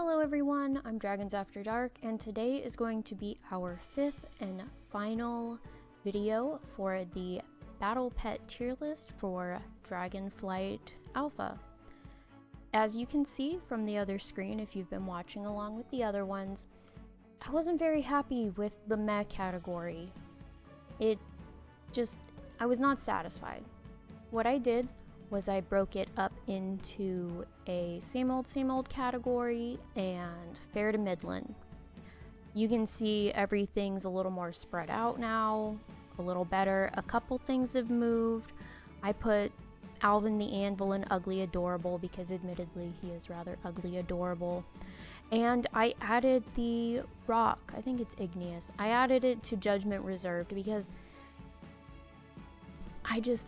Hello everyone, I'm Dragons After Dark, and today is going to be our 5th and final video for the Battle Pet tier list for Dragonflight Alpha. As you can see from the other screen, if you've been watching along with the other ones, I wasn't very happy with the meh category. I was not satisfied. What I did was I broke it up into a same old category and fair to midland. You can see everything's a little more spread out now, a little better. A couple things have moved. I put Alvin the Anvil in ugly adorable because admittedly he is rather ugly adorable. And I added the rock, I think it's igneous. I added it to Judgment Reserved because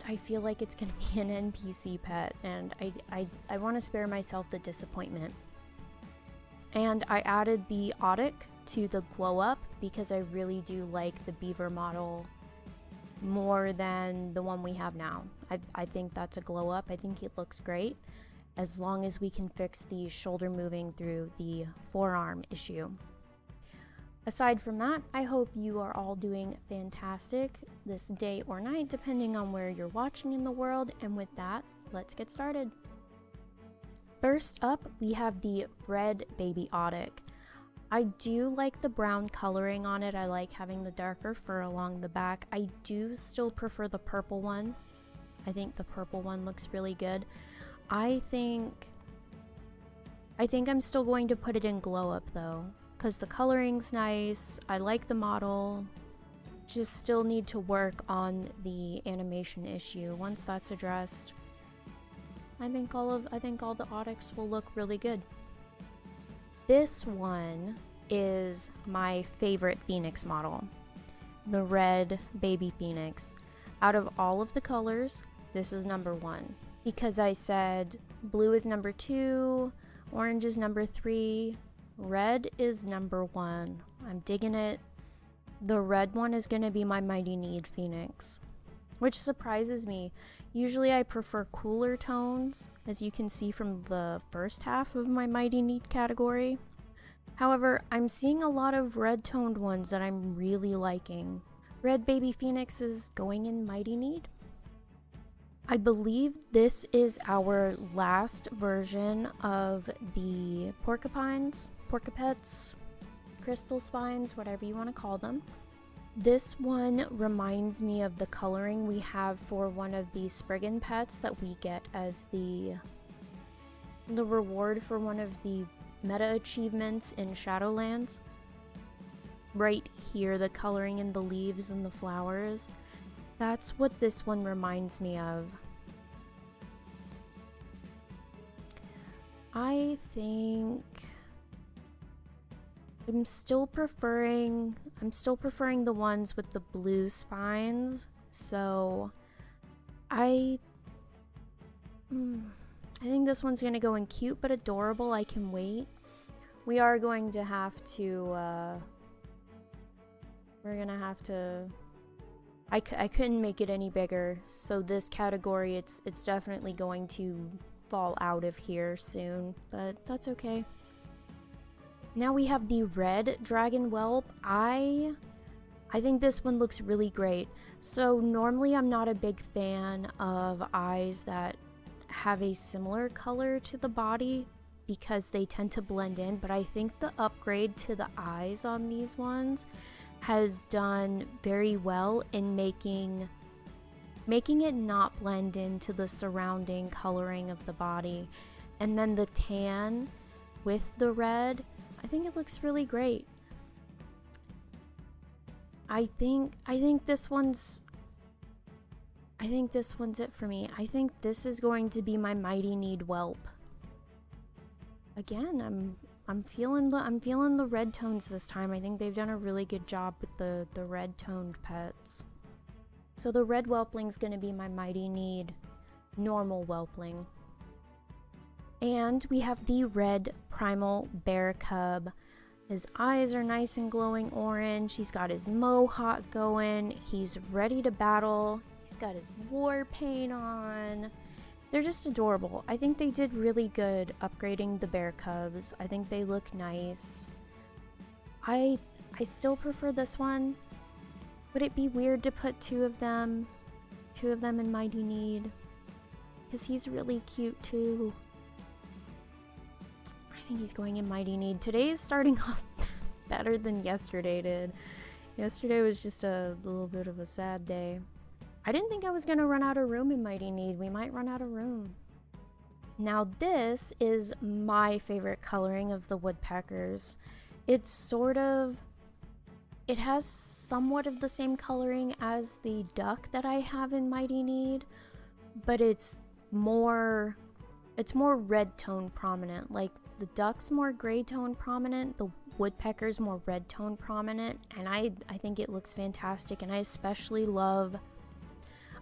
I feel like it's gonna be an NPC pet, and I want to spare myself the disappointment. And I added the Audic to the glow up because I really do like the beaver model more than the one we have now. I think that's a glow up. I think it looks great as long as we can fix the shoulder moving through the forearm issue. Aside from that, I hope you are all doing fantastic this day or night, depending on where you're watching in the world. And with that, let's get started. First up, we have the red baby Audic. I do like the brown coloring on it. I like having the darker fur along the back. I do still prefer the purple one. I think the purple one looks really good. I think I'm still going to put it in glow up though, because the coloring's nice. I like the model. Just still need to work on the animation issue. Once that's addressed, I think all the Audics will look really good. This one is my favorite Phoenix model, the red baby Phoenix. Out of all of the colors, this is number 1 because I said blue is number 2, orange is number 3, red is number 1. I'm digging it. The red one is gonna be my Mighty Need Phoenix, which surprises me. Usually I prefer cooler tones, as you can see from the first half of my Mighty Need category. However, I'm seeing a lot of red toned ones that I'm really liking. Red baby Phoenix is going in Mighty Need. I believe this is our last version of the porcupets, crystal spines, whatever you want to call them. This one reminds me of the coloring we have for one of the Spriggan pets that we get as the reward for one of the meta achievements in Shadowlands. Right here, the coloring in the leaves and the flowers. That's what this one reminds me of. I think I'm still preferring the ones with the blue spines. So I think this one's gonna go in cute but adorable. I can wait. We are going to have to I couldn't make it any bigger, so this category it's definitely going to fall out of here soon, but that's okay. Now we have the red dragon whelp. I think this one looks really great. So normally I'm not a big fan of eyes that have a similar color to the body because they tend to blend in, but I think the upgrade to the eyes on these ones has done very well in making it not blend into the surrounding coloring of the body. And then the tan with the red, I think it looks really great. I think this one's it for me. I think this is going to be my Mighty Need whelp. Again, I'm feeling the red tones this time. I think they've done a really good job with the red toned pets. So the red whelpling's gonna be my Mighty Need normal whelpling. And we have the red Primal Bear Cub. His eyes are nice and glowing orange. He's got his mohawk going. He's ready to battle. He's got his war paint on. they're just adorable. I think they did really good upgrading the bear cubs. I think they look nice. I still prefer this one. Would it be weird to put two of them in Mighty Need? Because he's really cute too. I think he's going in Mighty Need. Today is starting off better than yesterday did. Yesterday was just a little bit of a sad day. I didn't think I was going to run out of room in Mighty Need. We might run out of room. Now this is my favorite coloring of the Woodpeckers. It's sort of... It has somewhat of the same coloring as the duck that I have in Mighty Need, but it's more red tone prominent. Like the duck's more gray tone prominent, the Woodpecker's more red tone prominent, and I think it looks fantastic. And I especially love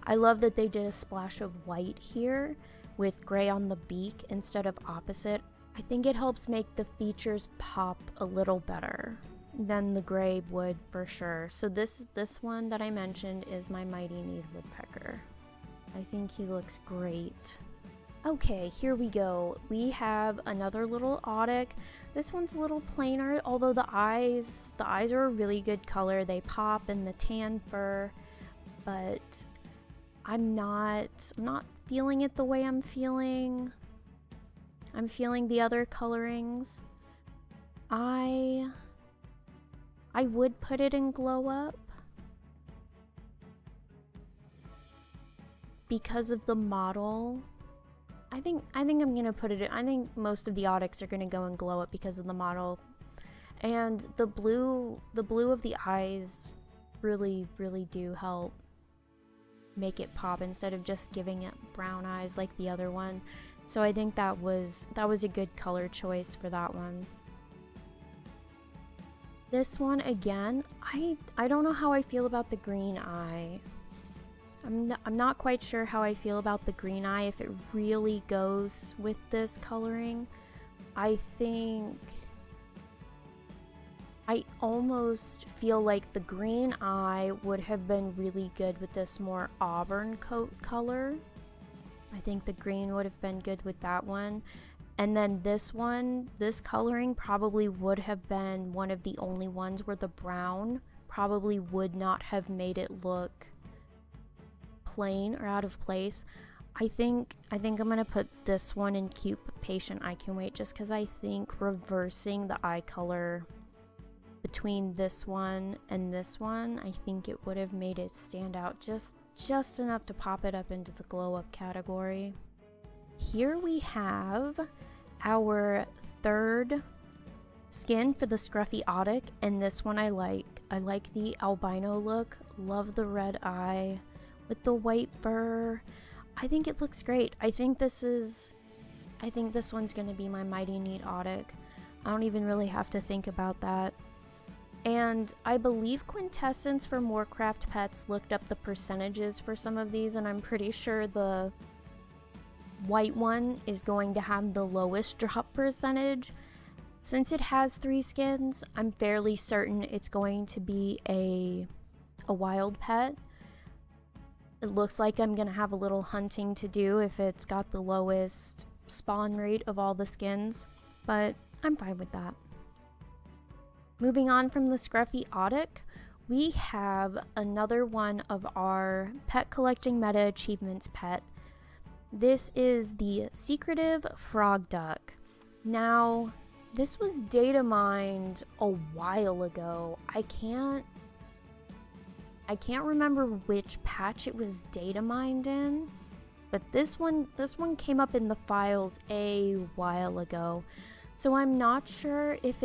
that they did a splash of white here with gray on the beak instead of opposite. I think it helps make the features pop a little better than the gray would for sure. So this one that I mentioned is my Mighty Need Woodpecker. I think he looks great. Okay, here we go. We have another little Audic. This one's a little plainer, although the eyes are a really good color. They pop in the tan fur, but I'm not feeling it the way I'm feeling the other colorings. I would put it in glow up because of the model. I think I'm gonna put it in. I think most of the Audics are gonna go in glow up because of the model, and the blue of the eyes really do help make it pop instead of just giving it brown eyes like the other one. So I think that was a good color choice for that one. This one again, I don't know how I feel about the green eye. I'm not quite sure how I feel about the green eye, if it really goes with this coloring. I think I almost feel like the green eye would have been really good with this more auburn coat color. I think the green would have been good with that one. And then this one, this coloring probably would have been one of the only ones where the brown probably would not have made it look plain or out of place. I think I'm gonna put this one in Cute Patient I Can Wait, just because I think reversing the eye color between this one and this one, I think it would have made it stand out just enough to pop it up into the glow up category. Here we have our third skin for the Scruffy Audic, and this one I like. I like the albino look, love the red eye with the white fur. I think it looks great. I think this one's gonna be my Mighty Neat Audic. I don't even really have to think about that. And I believe Quintessence for Morecraft Pets looked up the percentages for some of these, and I'm pretty sure the white one is going to have the lowest drop percentage. Since it has 3 skins, I'm fairly certain it's going to be a wild pet. It looks like I'm gonna have a little hunting to do if it's got the lowest spawn rate of all the skins, but I'm fine with that. Moving on from the Scruffy Audic, we have another one of our pet collecting meta achievements pet. This is the Secretive Frog Duck. Now, this was data mined a while ago. I can't remember which patch it was data mined in, but this one came up in the files a while ago. So I'm not sure if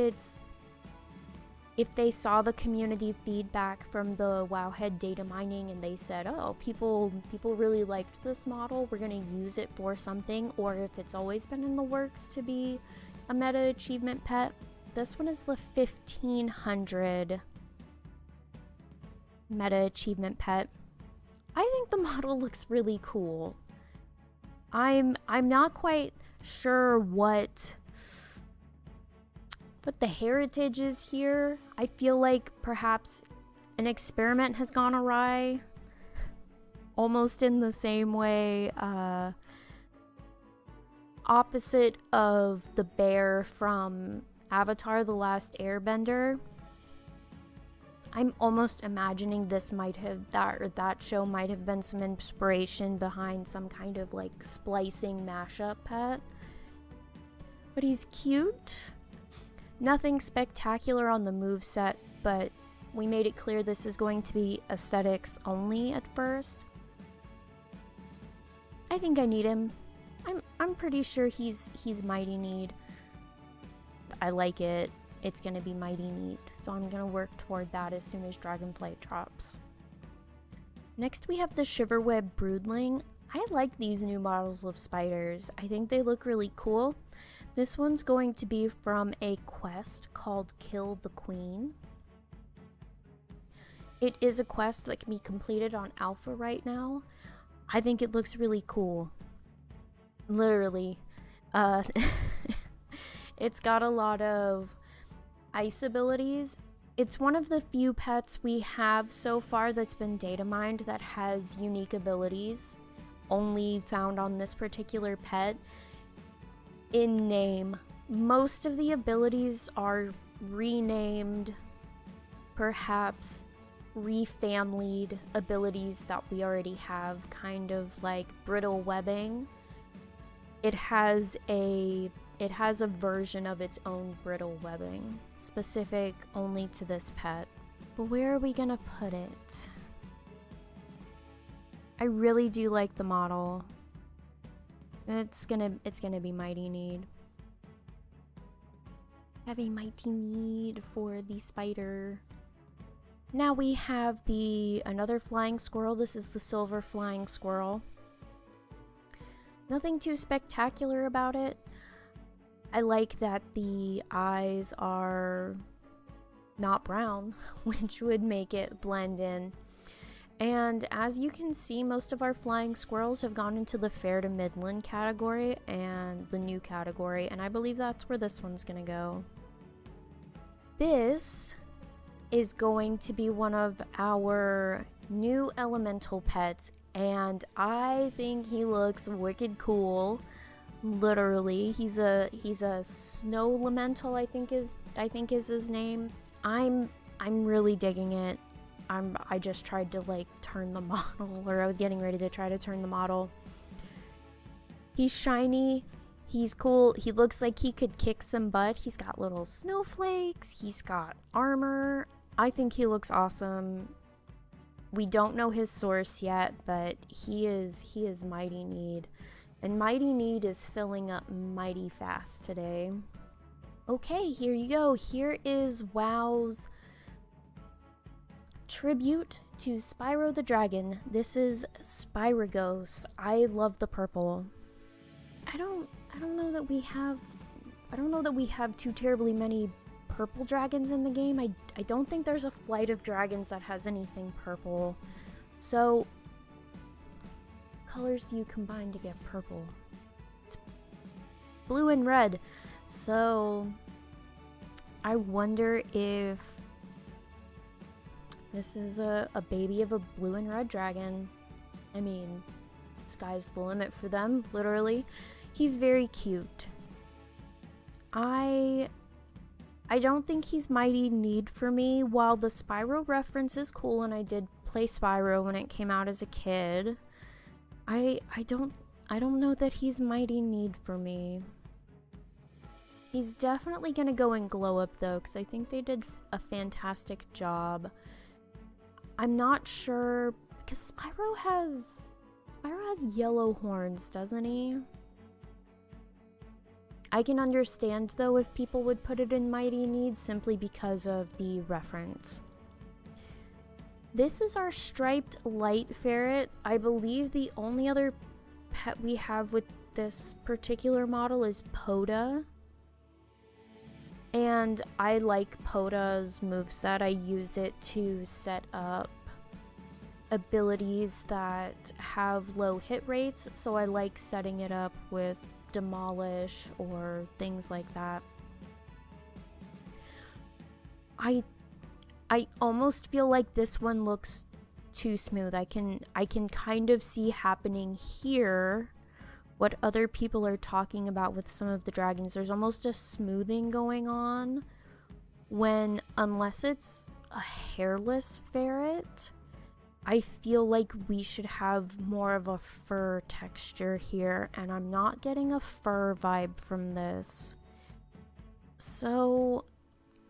they saw the community feedback from the Wowhead data mining and they said, oh, people really liked this model, we're gonna use it for something, or if it's always been in the works to be a meta achievement pet. This one is the 1500 meta achievement pet. I think the model looks really cool. I'm not quite sure what the heritage is here. I feel like perhaps an experiment has gone awry, almost in the same way opposite of the bear from Avatar: The Last Airbender. I'm almost imagining this might have, that show might have been some inspiration behind some kind of like splicing mashup pet. But he's cute. Nothing spectacular on the moveset, but we made it clear this is going to be aesthetics only at first. I think I need him. I'm pretty sure he's mighty neat. I like it. It's gonna be mighty neat, so I'm gonna work toward that as soon as Dragonflight drops. Next we have the Shiverweb Broodling. I like these new models of spiders. I think they look really cool. This one's going to be from a quest called Kill the Queen. It is a quest that can be completed on Alpha right now. I think it looks really cool. Literally. It's got a lot of ice abilities. It's one of the few pets we have so far that's been data mined that has unique abilities only found on this particular pet. In name, most of the abilities are renamed, perhaps refamilied abilities that we already have, kind of like brittle webbing. It has a version of its own brittle webbing, specific only to this pet. But where are we gonna put it? I really do like the model. It's gonna be mighty neat. Have a mighty need for the spider. Now we have another flying squirrel. This is the silver flying squirrel. Nothing too spectacular about it. I like that the eyes are not brown, which would make it blend in. And as you can see, most of our flying squirrels have gone into the fair to midland category and the new category, and I believe that's where this one's gonna go. This is going to be one of our new elemental pets, and I think he looks wicked cool. Literally, he's a snow elemental, I think is his name. I'm really digging it. I just tried to like turn the model, or I was getting ready to try to turn the model. He's shiny, he's cool, he looks like he could kick some butt. He's got little snowflakes, he's got armor. I think he looks awesome. We don't know his source yet, but he is mighty neat. And mighty neat is filling up mighty fast today. Okay, here you go. Here is WoW's tribute to Spyro the Dragon. This is Spyrogos. I love the purple. I don't know that we have too terribly many purple dragons in the game. I don't think there's a flight of dragons that has anything purple. So, colors do you combine to get purple? It's blue and red. So, I wonder if this is a baby of a blue and red dragon. I mean, sky's the limit for them, literally. He's very cute. I don't think he's mighty neat for me. While the Spyro reference is cool, and I did play Spyro when it came out as a kid, I don't know that he's mighty neat for me. He's definitely gonna go in glow up though, because I think they did a fantastic job. I'm not sure, because Spyro has yellow horns, doesn't he? I can understand though if people would put it in mighty neat simply because of the reference. This is our striped light ferret. I believe the only other pet we have with this particular model is Poda. And I like Poda's moveset. I use it to set up abilities that have low hit rates, so I like setting it up with demolish or things like that. I almost feel like this one looks too smooth. I can kind of see happening here what other people are talking about with some of the dragons. There's almost a smoothing going on when, unless it's a hairless ferret, I feel like we should have more of a fur texture here, and I'm not getting a fur vibe from this. So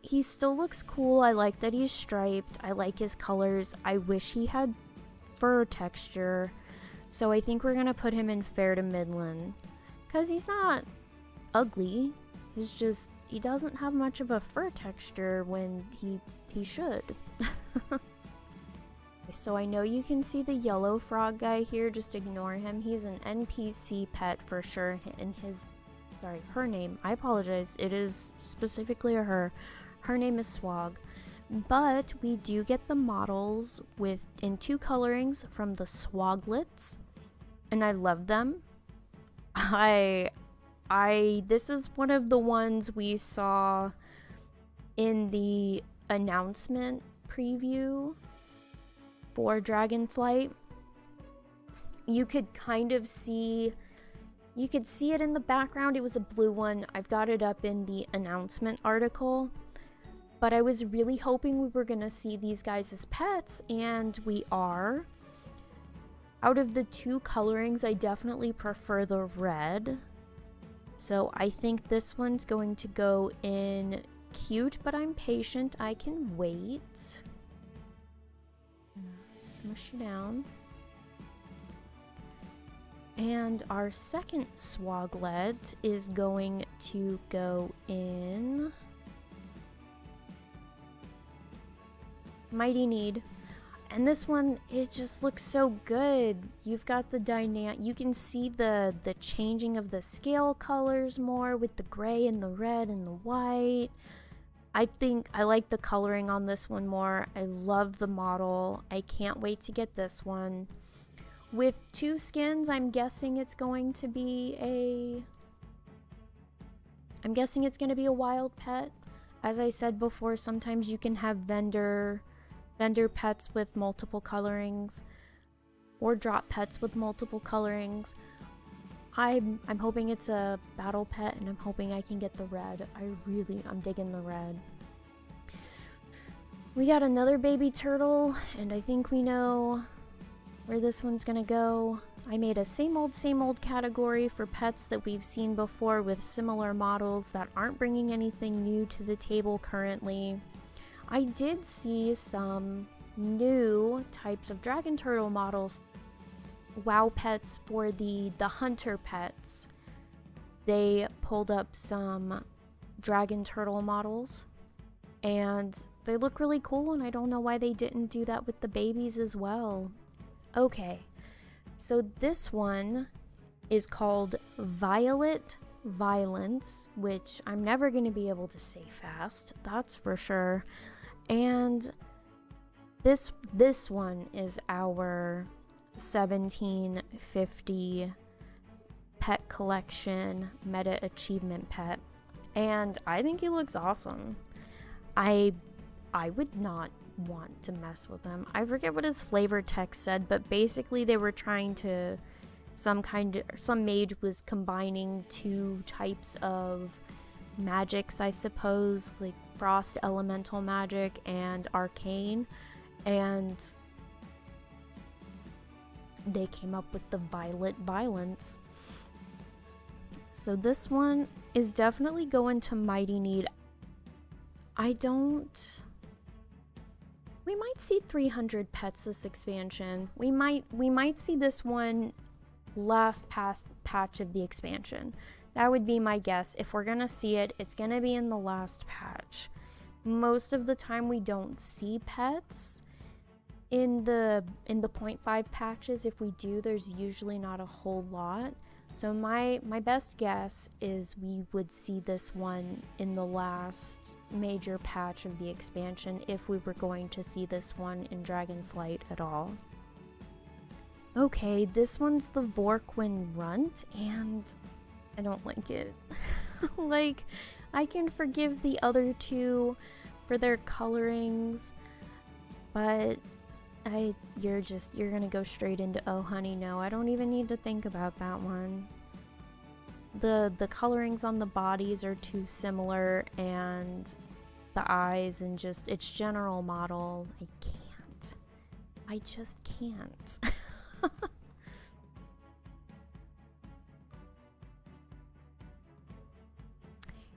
he still looks cool. I like that he's striped. I like his colors. I wish he had fur texture. So I think we're gonna put him in fair to midland, because he's not ugly. He's just, he doesn't have much of a fur texture when he should. So I know you can see the yellow frog guy here, just ignore him. He's an NPC pet for sure, and her name, I apologize, it is specifically a her. Her name is Swag. But we do get the models in 2 colorings from the Swaglets, and I love them. This is one of the ones we saw in the announcement preview for Dragonflight. You could kind of see, you could see it in the background. It was a blue one. I've got it up in the announcement article. But I was really hoping we were going to see these guys as pets, and we are. Out of the 2 colorings, I definitely prefer the red. So I think this one's going to go in cute, but I'm patient. I can wait. Smush you down. And our second Swaglet is going to go in Mighty Need. And this one, it just looks so good. You've got the dynamic, you can see the changing of the scale colors more with the gray and the red and the white. I think I like the coloring on this one more. I love the model. I can't wait to get this one. With 2 skins, I'm guessing it's going to be a wild pet. As I said before, sometimes you can have vendor pets with multiple colorings, or drop pets with multiple colorings. I'm hoping it's a battle pet, and I'm hoping I can get the red. I'm digging the red. We got another baby turtle, and I think we know where this one's gonna go. I made a same old category for pets that we've seen before with similar models that aren't bringing anything new to the table currently. I did see some new types of dragon turtle models. WoW pets for the hunter pets. They pulled up some dragon turtle models, and they look really cool, and I don't know why they didn't do that with the babies as well. Okay, so this one is called Violet Violence, which I'm never going to be able to say fast, that's for sure. And this one is our 1750 pet collection meta achievement pet, and I think he looks awesome. I would not want to mess with him. I forget what his flavor text said, but basically they were trying to, some mage was combining 2 types of magics, I suppose, like frost elemental magic and arcane, and they came up with the Violet Violence. So this one is definitely going to Mighty Need. We might see 300 pets this expansion. We might see this one last patch of the expansion. That would be my guess. If we're gonna see it, it's gonna be in the last patch. Most of the time we don't see pets in the 0.5 patches. If we do, there's usually not a whole lot. So my best guess is we would see this one in the last major patch of the expansion, if we were going to see this one in Dragonflight at all. Okay, this one's the Vorkwin Runt, and I don't like it. Like, I can forgive the other 2 for their colorings, but you're gonna go straight into oh honey no. I don't even need to think about that one. the colorings on the bodies are too similar, and the eyes and just its general model. I just can't.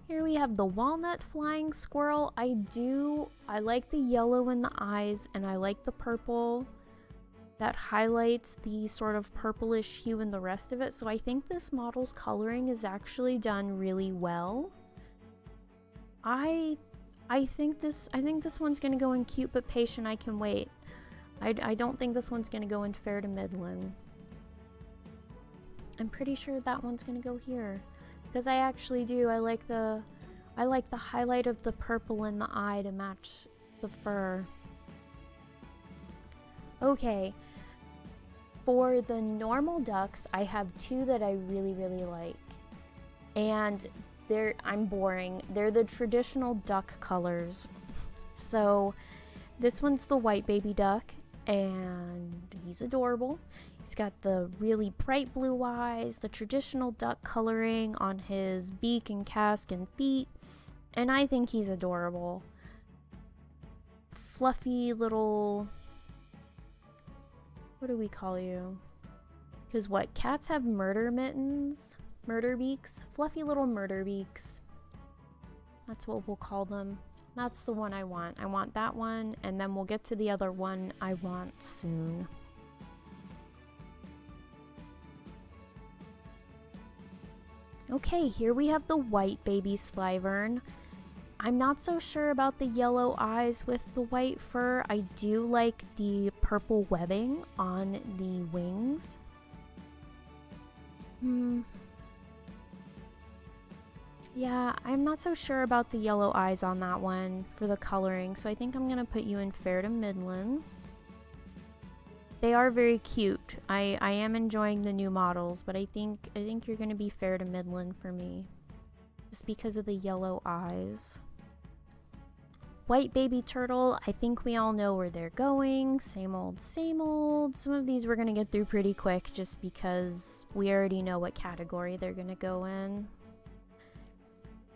Here we have the Walnut flying squirrel. I like the yellow in the eyes, and I like the purple that highlights the sort of purplish hue in the rest of it. So I think this model's coloring is actually done really well. I think this one's gonna go in cute but patient. I can wait. I don't think this one's gonna go in fair to midland. I'm pretty sure that one's gonna go here. Because I actually do. I like the highlight of the purple in the eye to match the fur. Okay. For the normal ducks, I have two that I really, really like. And I'm boring. They're the traditional duck colors. So this one's the white baby duck, and he's adorable. He's got the really bright blue eyes, the traditional duck coloring on his beak and casque and feet, and I think he's adorable. Fluffy little... what do we call you? Because what, cats have murder mittens? Murder beaks? Fluffy little murder beaks. That's what we'll call them. That's the one I want. I want that one, and then we'll get to the other one I want soon. Okay, here we have the white baby Slyburn. I'm not so sure about the yellow eyes with the white fur. I do like the purple webbing on the wings. Yeah, I'm not so sure about the yellow eyes on that one for the coloring, so I think I'm gonna put you in fair to midland. They are very cute. I am enjoying the new models, but I think you're gonna be fair to midland for me, just because of the yellow eyes. White baby turtle, I think we all know where they're going. Same old, same old. Some of these we're gonna get through pretty quick just because we already know what category they're gonna go in.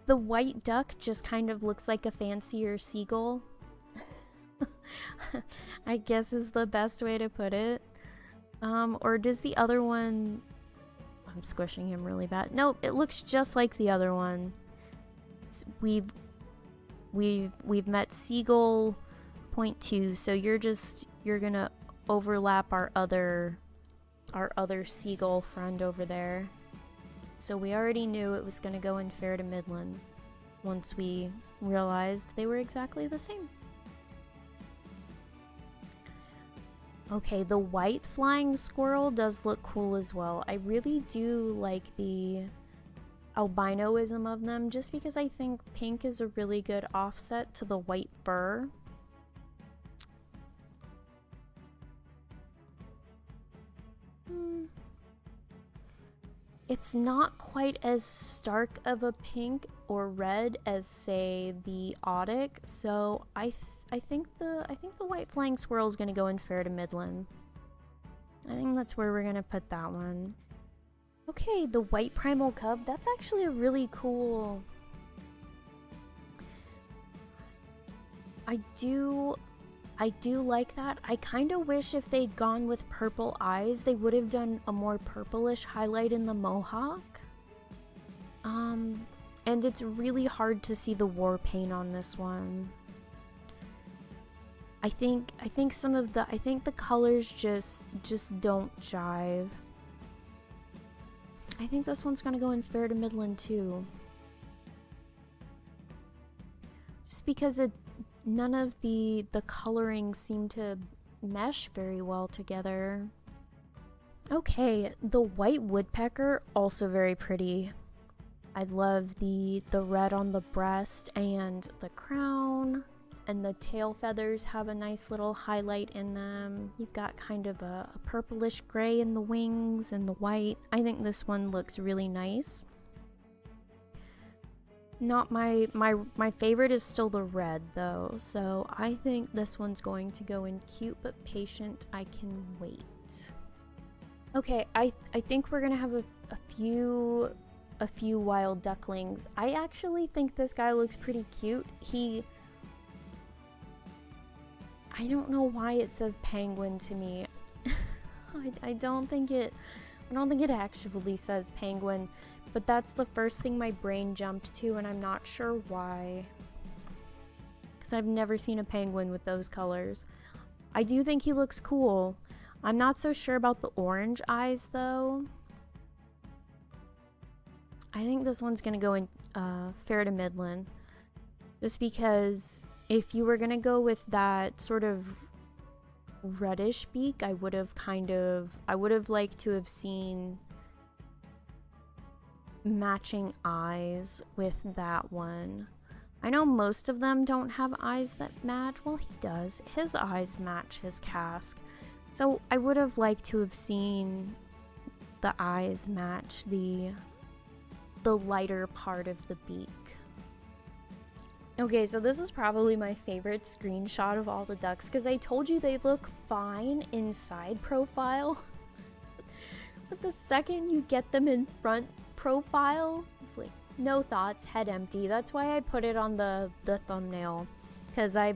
The white duck just kind of looks like a fancier seagull. I guess is the best way to put it. Or does the other one... I'm squishing him really bad. Nope, it looks just like the other one. We've met Seagull point 2, so you're gonna overlap our other seagull friend over there. So we already knew it was gonna go in fair to midland once we realized they were exactly the same. Okay, the white flying squirrel does look cool as well. I really do like the albinoism of them, just because I think pink is a really good offset to the white fur. It's not quite as stark of a pink or red as, say, the Audic, so I think the white flying squirrel is going to go in fair to midland. I think that's where we're going to put that one. Okay, the white Primal Cub, that's actually a really cool... I do like that. I kind of wish if they'd gone with purple eyes, they would have done a more purplish highlight in the mohawk. And it's really hard to see the war paint on this one. I think the colors just don't jive. I think this one's gonna go in fair to midland too. Just because none of the coloring seem to mesh very well together. Okay, the white woodpecker, also very pretty. I love the red on the breast and the crown, and the tail feathers have a nice little highlight in them. You've got kind of a purplish gray in the wings and the white. I think this one looks really nice. Not my favorite is still the red though, so I think this one's going to go in cute but patient. I can wait. Okay, I think we're gonna have a a few wild ducklings. I actually think this guy looks pretty cute. I don't know why it says penguin to me. I don't think it actually says penguin, but that's the first thing my brain jumped to, and I'm not sure why. Because I've never seen a penguin with those colors. I do think he looks cool. I'm not so sure about the orange eyes though. I think this one's gonna go in fair to midland. Just because if you were gonna go with that sort of reddish beak, I would have liked to have seen matching eyes with that one. I know most of them don't have eyes that match. Well, he does. His eyes match his casque. So I would have liked to have seen the eyes match the lighter part of the beak. Okay, so this is probably my favorite screenshot of all the ducks because I told you they look fine in side profile. But the second you get them in front profile, it's like no thoughts, head empty. That's why I put it on the thumbnail, because I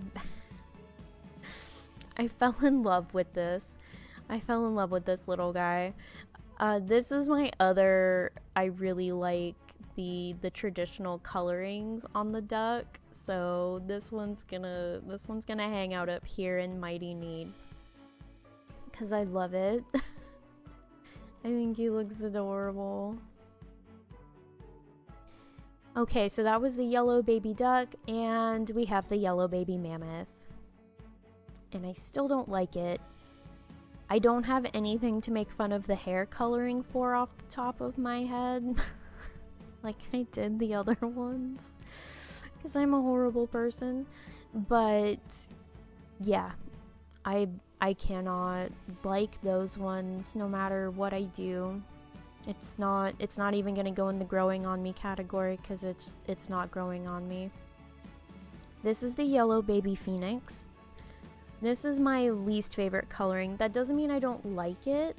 fell in love with this. I fell in love with this little guy. This is my other, I really like the traditional colorings on the duck. So this one's gonna hang out up here in Mighty Need. Cause I love it. I think he looks adorable. Okay, so that was the yellow baby duck, and we have the yellow baby mammoth. And I still don't like it. I don't have anything to make fun of the hair coloring for off the top of my head. Like I did the other ones. Because I'm a horrible person. But yeah, I cannot like those ones no matter what I do. It's not even gonna go in the growing on me category because it's not growing on me. This is the yellow baby phoenix. This is my least favorite coloring. That doesn't mean I don't like it,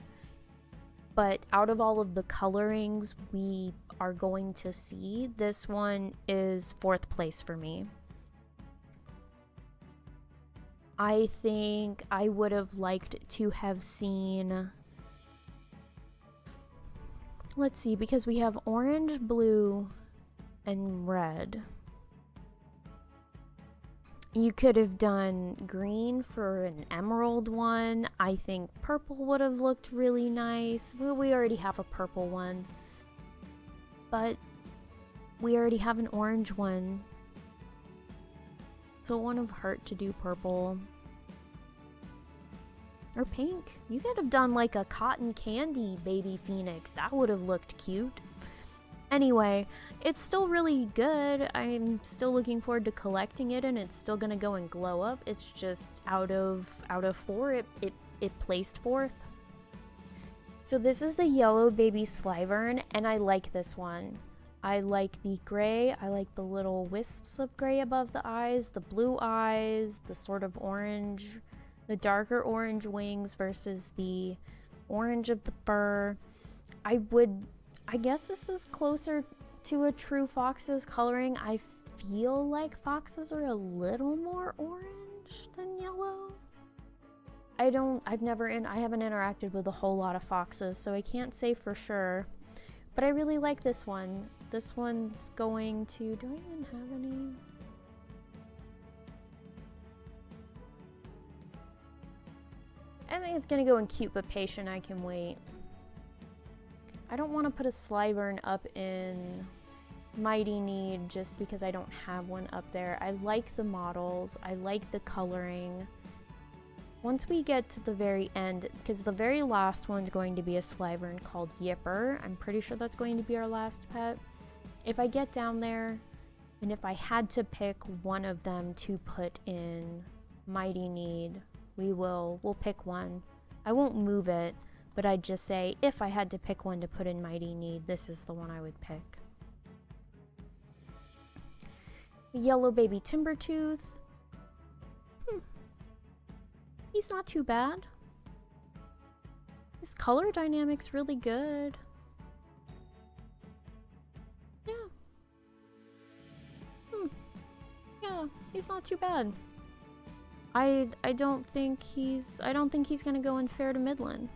but out of all of the colorings we are going to see, this one is 4th place for me. I think I would have liked to have seen, let's see, because we have orange, blue, and red. You could have done green for an emerald one. I think purple would have looked really nice. Well, we already have a purple one. But we already have an orange one. So it wouldn't have hurt to do purple. Or pink. You could have done like a cotton candy baby phoenix. That would have looked cute. Anyway, it's still really good. I'm still looking forward to collecting it, and it's still gonna go and glow up. It's just out of 4, it placed 4th. So this is the yellow baby Slyburn, and I like this one. I like the gray. I like the little wisps of gray above the eyes, the blue eyes, the sort of orange, the darker orange wings versus the orange of the fur. I guess this is closer to a true fox's coloring. I feel like foxes are a little more orange than yellow. I haven't interacted with a whole lot of foxes, so I can't say for sure. But I really like this one. This one's going to, do I even have any? I think it's gonna go in cute but patient. I can wait. I don't want to put a Slyburn up in Mighty Need just because I don't have one up there. I like the models. I like the coloring. Once we get to the very end, because the very last one's going to be a Slyburn called Yipper. I'm pretty sure that's going to be our last pet. If I get down there, and if I had to pick one of them to put in Mighty Need, we'll pick one. I won't move it. But I'd just say, if I had to pick one to put in Mighty Need, this is the one I would pick. Yellow baby Timbertooth. He's not too bad. His color dynamic's really good. Yeah, he's not too bad. I don't think he's gonna go in fair to Midland.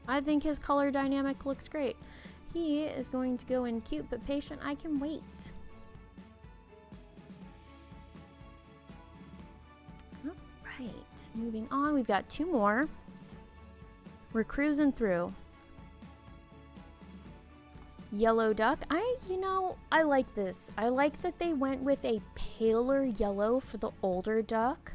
I think his color dynamic looks great. He is going to go in cute but patient. I can wait. Alright, moving on. We've got 2 more. We're cruising through. Yellow duck. I like this. I like that they went with a paler yellow for the older duck.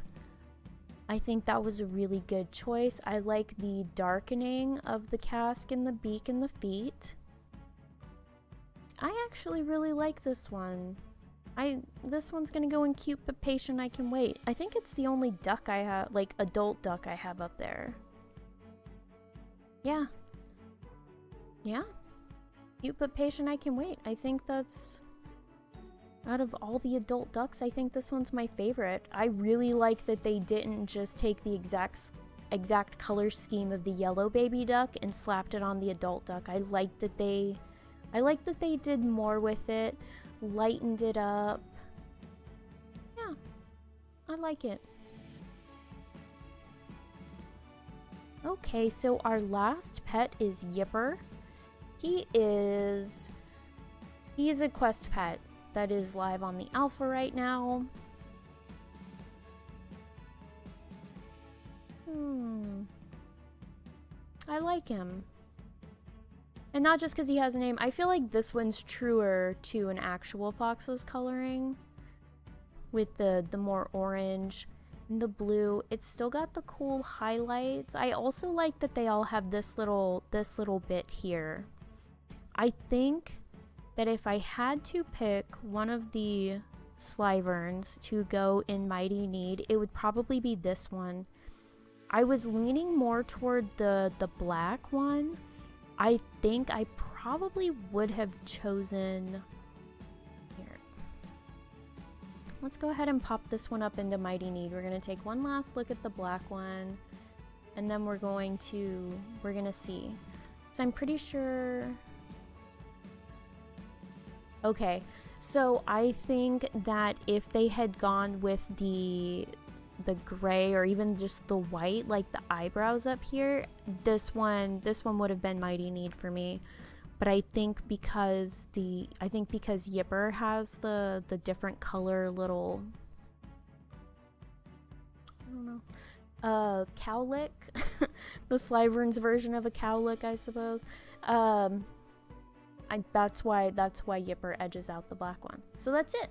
I think that was a really good choice. I like the darkening of the casque and the beak and the feet. I actually really like this one. This one's gonna go in cute but patient. I can wait. I think it's the only duck I have, like adult duck I have up there. Yeah. Yeah. Cute but patient. I can wait. I think that's, out of all the adult ducks, I think this one's my favorite. I really like that they didn't just take the exact color scheme of the yellow baby duck and slapped it on the adult duck. I like that they did more with it, lightened it up. Yeah, I like it. Okay, so our last pet is Yipper. He's a quest pet that is live on the alpha right now. I like him. And not just because he has a name. I feel like this one's truer to an actual fox's coloring. With the more orange and the blue. It's still got the cool highlights. I also like that they all have this little bit here. I think that if I had to pick one of the Slyburns to go in Mighty Need, it would probably be this one. I was leaning more toward the black one. I think I probably would have chosen... Here. Let's go ahead and pop this one up into Mighty Need. We're going to take one last look at the black one. And then we're going to see. So I'm pretty sure... Okay, so I think that if they had gone with the gray or even just the white, like the eyebrows up here, this one would have been Mighty Need for me. But I think because Yipper has the different color little, I don't know, cowlick, the Slyvern's version of a cowlick, I suppose. That's why Yipper edges out the black one. So that's it.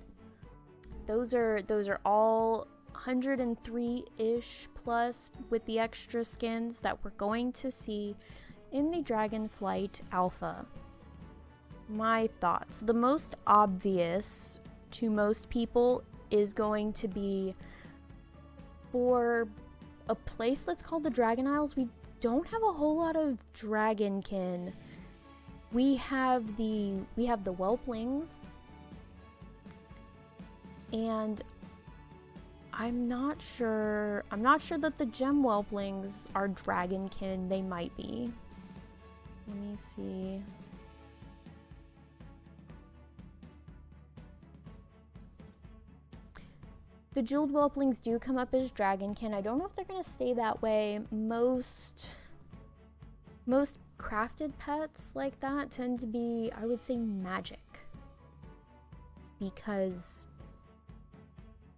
Those are all 103-ish plus with the extra skins that we're going to see in the Dragonflight Alpha. My thoughts. The most obvious to most people is going to be for a place that's called the Dragon Isles. We don't have a whole lot of dragonkin. We have the Whelplings, and I'm not sure that the gem Whelplings are dragonkin. They might be. Let me see. The jeweled Whelplings do come up as dragonkin. I don't know if they're gonna stay that way. Most crafted pets like that tend to be, I would say, magic, because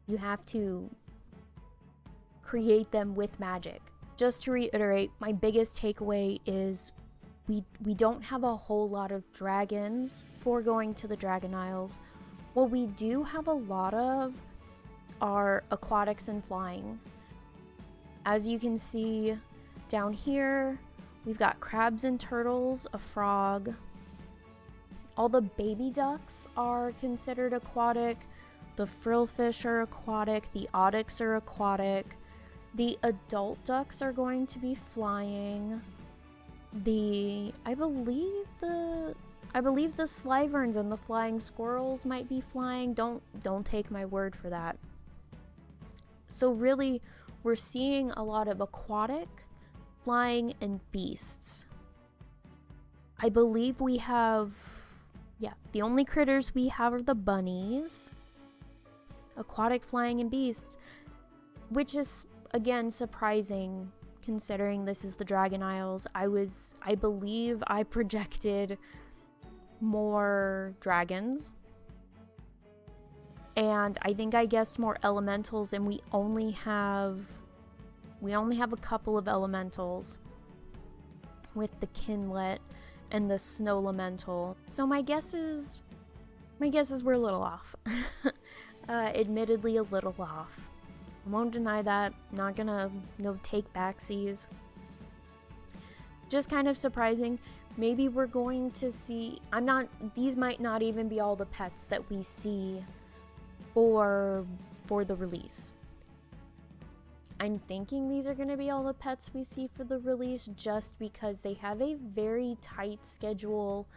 you have to create them with magic. Just to reiterate, my biggest takeaway is we don't have a whole lot of dragons for going to the Dragon Isles. What we do have a lot of are aquatics and flying. As you can see down here, we've got crabs and turtles, a frog. All the baby ducks are considered aquatic. The frillfish are aquatic. The oryx are aquatic. The adult ducks are going to be flying. I believe the Slyburns and the flying squirrels might be flying. Don't take my word for that. So really, we're seeing a lot of aquatic, flying, and beasts. I believe we have, the only critters we have are the bunnies. aquatic flying and beasts, which is again surprising considering this is the Dragon Isles. I believe I projected more dragons, and I think I guessed more elementals, and we only have a couple of elementals with the Kinlet and the Snow Elemental. So my guess is we're a little off. Admittedly a little off. I won't deny that. Not gonna take backsies. Just kind of surprising. Maybe we're going to see, these might not even be all the pets that we see for the release. I'm thinking these are going to be all the pets we see for the release, just because they have a very tight schedule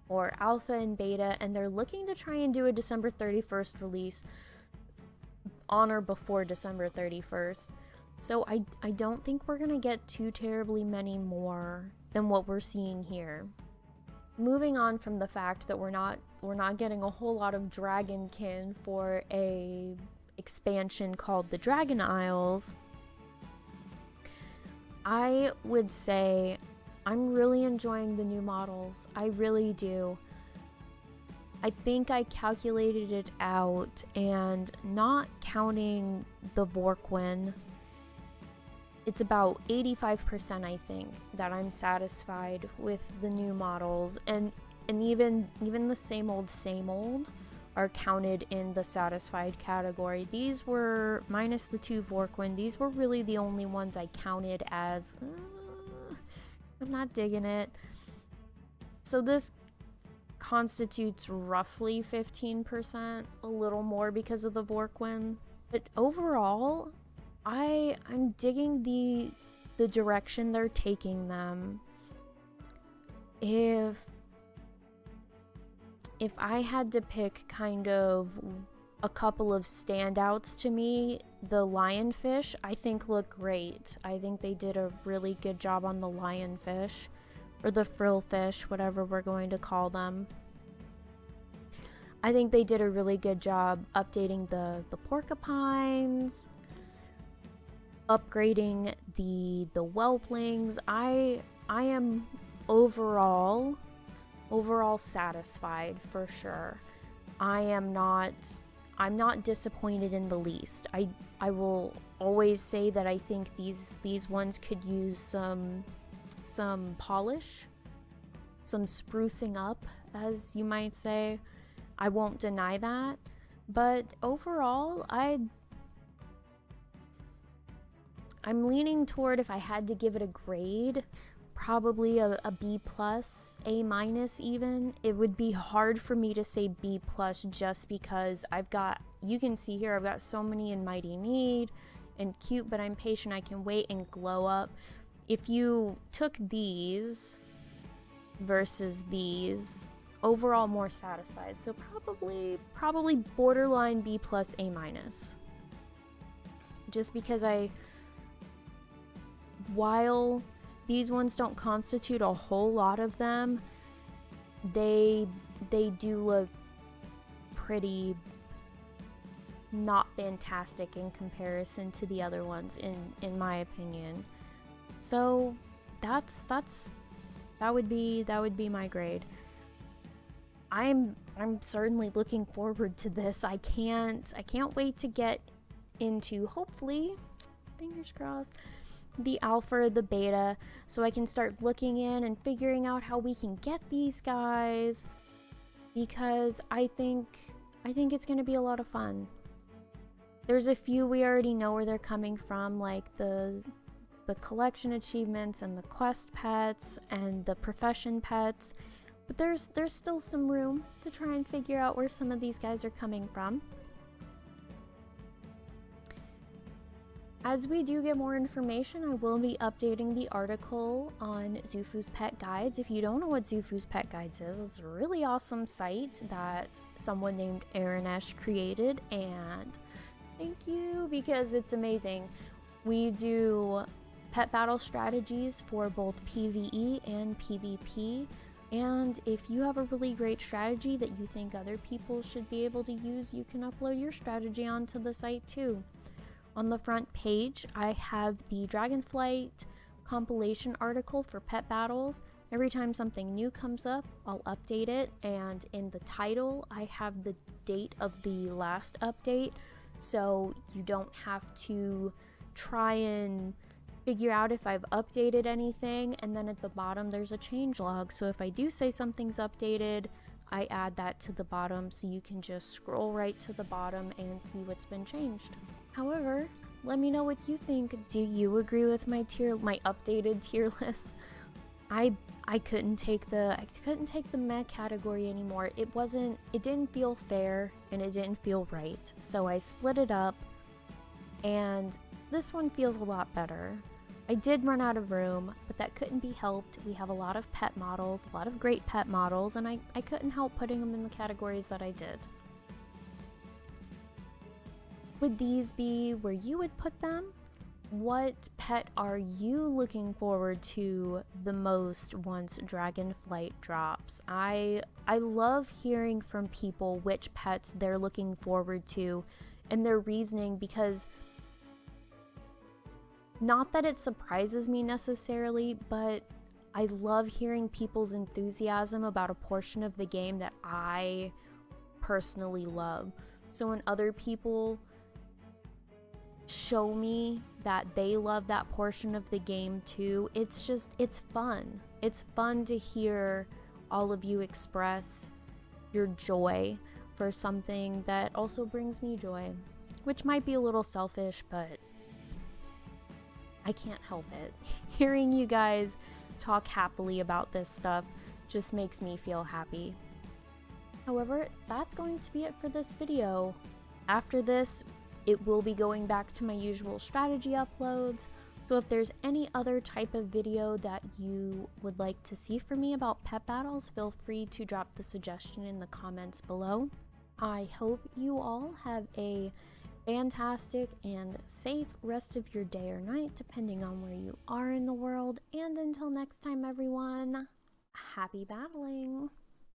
for alpha and beta, and they're looking to try and do a December 31st release on or before December 31st. So I don't think we're going to get too terribly many more than what we're seeing here. Moving on from the fact that we're not getting a whole lot of dragonkin for a expansion called the Dragon Isles, I would say I'm really enjoying the new models. I really do. I think I calculated it out, and not counting the Vorkwin, it's about 85%, I think, that I'm satisfied with the new models, and even the same old are counted in the satisfied category. These were, minus the 2 Vorkwin, these were really the only ones I counted as I'm not digging it. So this constitutes roughly 15%, a little more because of the Vorkwin. But overall, I'm digging the direction they're taking them. If I had to pick kind of a couple of standouts to me, the Lionfish I think look great. I think they did a really good job on the Lionfish, or the frillfish, whatever we're going to call them. I think they did a really good job updating the porcupines, upgrading the Whelplings. I am overall satisfied for sure. I'm not disappointed in the least. I will always say that I think these ones could use some polish, some sprucing up, as you might say. I won't deny that, but overall I'm leaning toward, if I had to give it a grade, probably a B+, A- even. It would be hard for me to say B+, just because you can see here, I've got so many in Mighty Need and Cute But I'm Patient, I Can Wait, and Glow Up. If you took these versus these, overall more satisfied. So probably borderline B+, A-. Just because while these ones don't constitute a whole lot of them, they do look pretty not fantastic in comparison to the other ones, in my opinion. So that would be my grade. I'm certainly looking forward to this. I can't wait to get into, hopefully, fingers crossed, the alpha or the beta, so I can start looking in and figuring out how we can get these guys, because I think it's going to be a lot of fun. There's a few we already know where they're coming from, like the collection achievements and the quest pets and the profession pets, but there's still some room to try and figure out where some of these guys are coming from. As we do get more information, I will be updating the article on Zufu's Pet Guides. If you don't know what Zufu's Pet Guides is, it's a really awesome site that someone named Aranesh created, and thank you, because it's amazing. We do pet battle strategies for both PvE and PvP. And if you have a really great strategy that you think other people should be able to use, you can upload your strategy onto the site too. On the front page, I have the Dragonflight compilation article for pet battles. Every time something new comes up, I'll update it, and in the title, I have the date of the last update, so you don't have to try and figure out if I've updated anything. And then at the bottom, there's a changelog, so if I do say something's updated, I add that to the bottom, so you can just scroll right to the bottom and see what's been changed. However, let me know what you think. Do you agree with my updated tier list? I couldn't take the meh category anymore. It didn't feel fair and it didn't feel right. So I split it up, and this one feels a lot better. I did run out of room, but that couldn't be helped. We have a lot of pet models, a lot of great pet models, and I couldn't help putting them in the categories that I did. Would these be where you would put them? What pet are you looking forward to the most once Dragonflight drops? I love hearing from people which pets they're looking forward to and their reasoning, because not that it surprises me necessarily, but I love hearing people's enthusiasm about a portion of the game that I personally love. So when other people show me that they love that portion of the game too, it's fun. It's fun to hear all of you express your joy for something that also brings me joy, which might be a little selfish, but I can't help it. Hearing you guys talk happily about this stuff just makes me feel happy. However, that's going to be it for this video. After this, it will be going back to my usual strategy uploads, so if there's any other type of video that you would like to see from me about pet battles, feel free to drop the suggestion in the comments below. I hope you all have a fantastic and safe rest of your day or night, depending on where you are in the world, and until next time everyone, happy battling!